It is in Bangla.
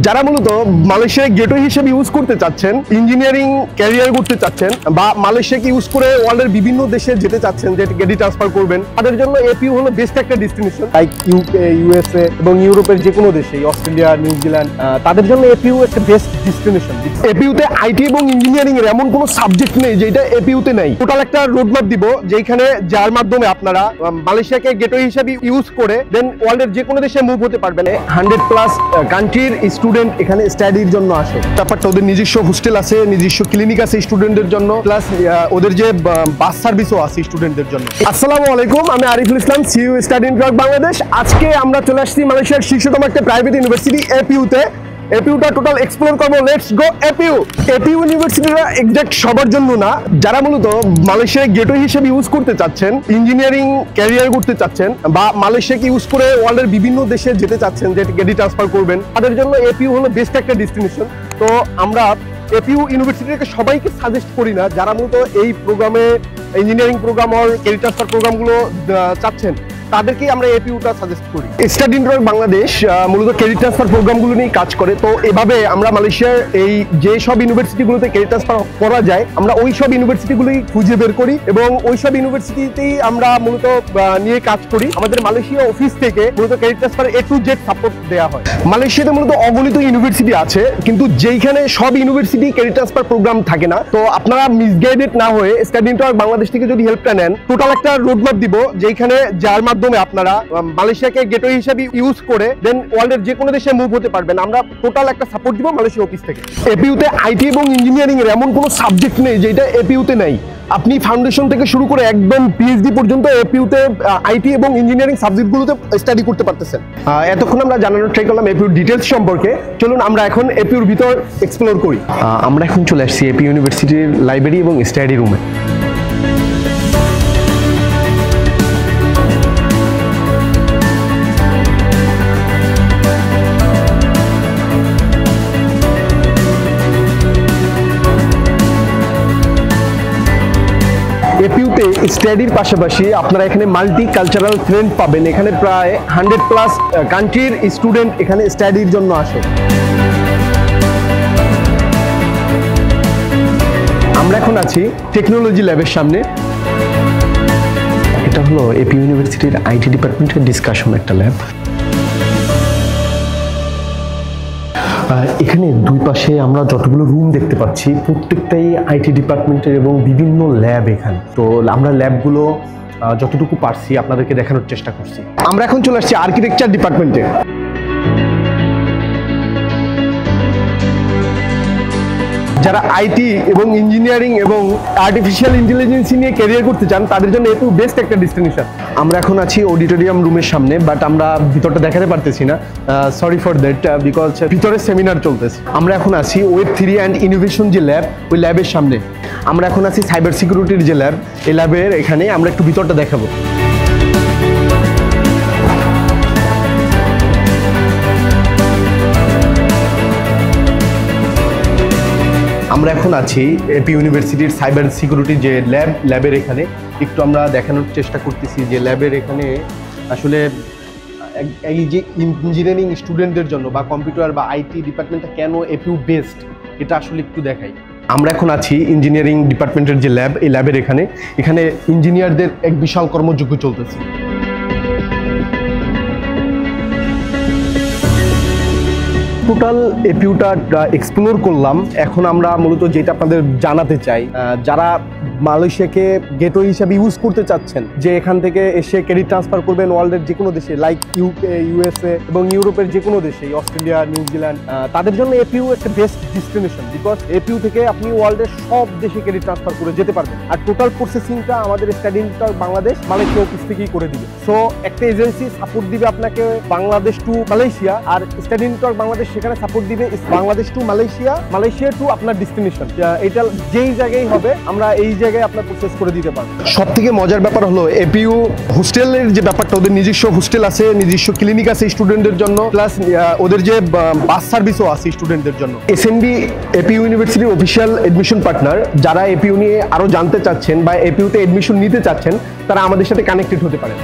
যারা মূলত মালয়েশিয়ায় গেটওয়ে হিসেবে ইউজ করতে চাচ্ছেন, ইঞ্জিনিয়ারিং ক্যারিয়ার করতে চাচ্ছেন বা মালয়েশিয়াকে ইউজ করে ওয়ার্ল্ডের বিভিন্ন দেশে যেতে চাচ্ছেন, যে গেটি ট্রান্সফার করবেন, তাদের জন্য এপিইউ হলো বেস্ট একটা ডেস্টিনেশন। লাইক ইউকে, ইউএসএ এবং ইউরোপের যে কোনো দেশে, অস্ট্রেলিয়া, নিউজিল্যান্ড, তাদের জন্য এপিইউ একটা বেস্ট ডেস্টিনেশন। এপিইউতে আইটি এবং ইঞ্জিনিয়ারিং এর এমন কোনো সাবজেক্ট নেই যেটা এপিইউতে নেই। টোটাল একটা রোডম্যাপ দিব যেখানে যার মাধ্যমে আপনারা মালয়েশিয়াকে গেটওয়ে হিসেবে ইউজ করে দেন ওয়ার্ল্ডের যে কোনো দেশে মুভ হতে পারবেন। 100+ কান্ট্রির স্টুডেন্ট এখানে স্টাডির জন্য আসে। ব্যাপারটা ওদের নিজস্ব হোস্টেল আছে, নিজস্ব ক্লিনিক আছে স্টুডেন্টদের জন্য, প্লাস ওদের যে বাস সার্ভিসও আছে স্টুডেন্টদের জন্য। আসসালামু আলাইকুম, আমি Ariful Islam, CEO study in Bangladesh. আজকে আমরা চলে আসছি মালয়েশিয়ার শীর্ষতম একটা প্রাইভেট ইউনিভার্সিটি এপিইউতে। এপিইউটা টোটাল এক্সপ্লোর করবো। Let's go APU. এপিইউ ইউনিভার্সিটিটা এক্সাক্ট সবার জন্য না, যারা মূলত মালয়েশিয়ায় গেটওয়ে হিসেবে ইউজ করতে চাচ্ছেন, ইঞ্জিনিয়ারিং ক্যারিয়ার করতে চাচ্ছেন বা মালয়েশিয়াকে ইউজ করে ওয়ার্ল্ডের বিভিন্ন দেশে যেতে চাচ্ছেন, যে গেটি ট্রান্সফার করবেন, তাদের জন্য এপিইউ হলো বেস্ট একটা ডেস্টিনেশন। তো আমরা এপিইউ ইউনিভার্সিটিকে সবাইকে সাজেস্ট করি না, যারা মূলত এই প্রোগ্রামে ইঞ্জিনিয়ারিং প্রোগ্রাম আর গেটি ট্রান্সফার প্রোগ্রামগুলো চাচ্ছেন, তাদেরকেই আমরা এপিইউটা সাজেস্ট করি। স্টাডি ইন বাংলাদেশ মূলত ক্রেডিট ট্রান্সফার প্রোগ্রামগুলো নিয়ে কাজ করে। তো এভাবে আমরা মালয়েশিয়ার এই যে সব ইউনিভার্সিটিগুলোতে ক্রেডিট ট্রান্সফার করা যায়, আমরা ওই সব ইউনিভার্সিটিগুলোই খুঁজে বের করি এবং ওই সব ইউনিভার্সিটিতেই আমরা মূলত নিয়ে কাজ করি। আমাদের মালয়েশিয়া অফিস থেকে মূলত credit transfer A to Z support দেওয়া হয়। মালয়েশিয়াতে মূলত অগণিত ইউনিভার্সিটি আছে, কিন্তু যেইখানে সব ইউনিভার্সিটি ক্রেডিট ট্রান্সফার প্রোগ্রাম থাকে না। তো আপনারা মিসগাইডেড না হয়ে স্টাডি ইন বাংলাদেশ থেকে যদি হেল্পটা নেন, টোটাল একটা রোডম্যাপ দিব যেখানে যার মাধ্যমে আপনারা মালয়েশিয়াকে গেটওয়ে হিসেবে ইউজ করে দেন ওয়ার্ল্ডের যে কোনো দেশে মুভ হতে পারবেন। আমরা টোটাল একটা সাপোর্ট দিব মালয়েশিয়া অফিস থেকে। এপিইউতে আইটি এবং ইঞ্জিনিয়ারিং এর এমন কোনো সাবজেক্ট নেই যেটা এপিইউতে নেই। আপনি ফাউন্ডেশন থেকে শুরু করে একদম পিএইচডি পর্যন্ত এপিইউতে আইটি এবং ইঞ্জিনিয়ারিং সাবজেক্টগুলোতে স্টাডি করতে পারতেছেন। এতক্ষণ আমরা জানানোর ট্রাই করলাম এপিইউর ডিটেলস সম্পর্কে। চলুন আমরা এখন এপিইউর ভিতর এক্সপ্লোর করি। আমরা এখন চলে আসছি এপিইউ ইউনিভার্সিটির লাইব্রেরি এবং স্টাডি রুমে। এপিইউতে স্টাডির পাশাপাশি আপনারা এখানে মাল্টি কালচারাল ফ্রেন্ড পাবেন। এখানে প্রায় 100+ কান্ট্রির স্টুডেন্ট এখানে স্টাডির জন্য আসে। আমরা এখন আছি টেকনোলজি ল্যাবের সামনে। এটা হলো এপিইউ ইউনিভার্সিটির আইটি ডিপার্টমেন্টের ডিসকাশন একটা ল্যাব। এখানে দুই পাশে আমরা যতগুলো রুম দেখতে পাচ্ছি, প্রত্যেকটাই আইটি ডিপার্টমেন্টের এবং বিভিন্ন ল্যাব এখানে। তো আমরা ল্যাবগুলো যতটুকু পারছি আপনাদেরকে দেখানোর চেষ্টা করছি। আমরা এখন চলে আসছি আর্কিটেকচার ডিপার্টমেন্টে। যারা আইটি এবং ইঞ্জিনিয়ারিং এবং আর্টিফিশিয়াল ইন্টেলিজেন্স নিয়ে ক্যারিয়ার করতে চান, তাদের জন্য এপিইউ বেস্ট একটা ডেস্টিনেশন। আমরা এখন আছি অডিটোরিয়াম রুমের সামনে, বাট আমরা ভিতরটা দেখাতে পারতেছি না, সরি ফর দ্যাট, বিকজ ভিতরে সেমিনার চলতেছে। আমরা এখন আছি Web3 অ্যান্ড ইনোভেশন যে ল্যাব, ওই ল্যাবের সামনে। আমরা এখন আছি সাইবার সিকিউরিটির যে ল্যাব, এই ল্যাবের এখানে আমরা একটু ভিতরটা দেখাবো। আমরা এখন আছি এপিইউ ইউনিভার্সিটির সাইবার সিকিউরিটির যে ল্যাবের এখানে একটু আমরা দেখানোর চেষ্টা করতেছি যে ল্যাবের এখানে আসলে এই যে ইঞ্জিনিয়ারিং স্টুডেন্টদের জন্য বা কম্পিউটার বা আইটি ডিপার্টমেন্টটা কেন এপিইউ বেস্ট, এটা আসলে একটু দেখাই। আমরা এখন আছি ইঞ্জিনিয়ারিং ডিপার্টমেন্টের যে ল্যাব, এই ল্যাবের এখানে ইঞ্জিনিয়ারদের এক বিশাল কর্মযজ্ঞ চলতেছে। টোটাল এপিইউটা এক্সপ্লোর করলাম। এখন আমরা মূলত যেটা আপনাদের জানাতে চাই, যারা মালয়েশিয়াকে গেটওয়ে হিসাবে ইউজ করতে চাচ্ছেন, যে এখান থেকে এসে ক্রেডিট ট্রান্সফার করবেন ওয়ার্ল্ডের যে কোনো দেশে, লাইক ইউকে, ইউএসএ এবং ইউরোপের যে কোনো দেশে, অস্ট্রেলিয়া, নিউজিল্যান্ড, তাদের জন্য এপিইউ একটা বেস্ট ডেস্টিনেশন। বিকজ এপিইউ থেকে আপনি ওয়ার্ল্ডের সব দেশে ক্রেডিট ট্রান্সফার করে যেতে পারবেন। আর টোটাল প্রসেসিংটা আমাদের study in Bangladesh Malaysia office থেকেই করে দিবে। সো একটা এজেন্সি সাপোর্ট দিবে আপনাকে বাংলাদেশ টু মালয়েশিয়া, আর স্টাডি ইন বাংলাদেশ সেখানে সাপোর্ট দিবে বাংলাদেশ টু মালয়েশিয়া, মালয়েশিয়া টু আপনার ডেস্টিনেশন। এটা যেই জায়গায় হবে আমরা এই জায়গায় আপনার প্রসেস করে দিতে পারবো। সব থেকে মজার ব্যাপার হলো এপিইউ হোস্টেলের যে ব্যাপারটা, ওদের নিজস্ব হোস্টেল আছে, নিজস্ব ক্লিনিক আছে স্টুডেন্টদের জন্য, প্লাস ওদের যে বাস সার্ভিসও আছে স্টুডেন্টদের জন্য। এসএনবি এপিইউ ইউনিভার্সিটির অফিসিয়াল এডমিশন পার্টনার। যারা এপিইউ নিয়ে আরো জানতে চাচ্ছেন বা এপিইউতে এডমিশন নিতে চাচ্ছেন, তারা আমাদের সাথে কানেক্টেড হতে পারেন।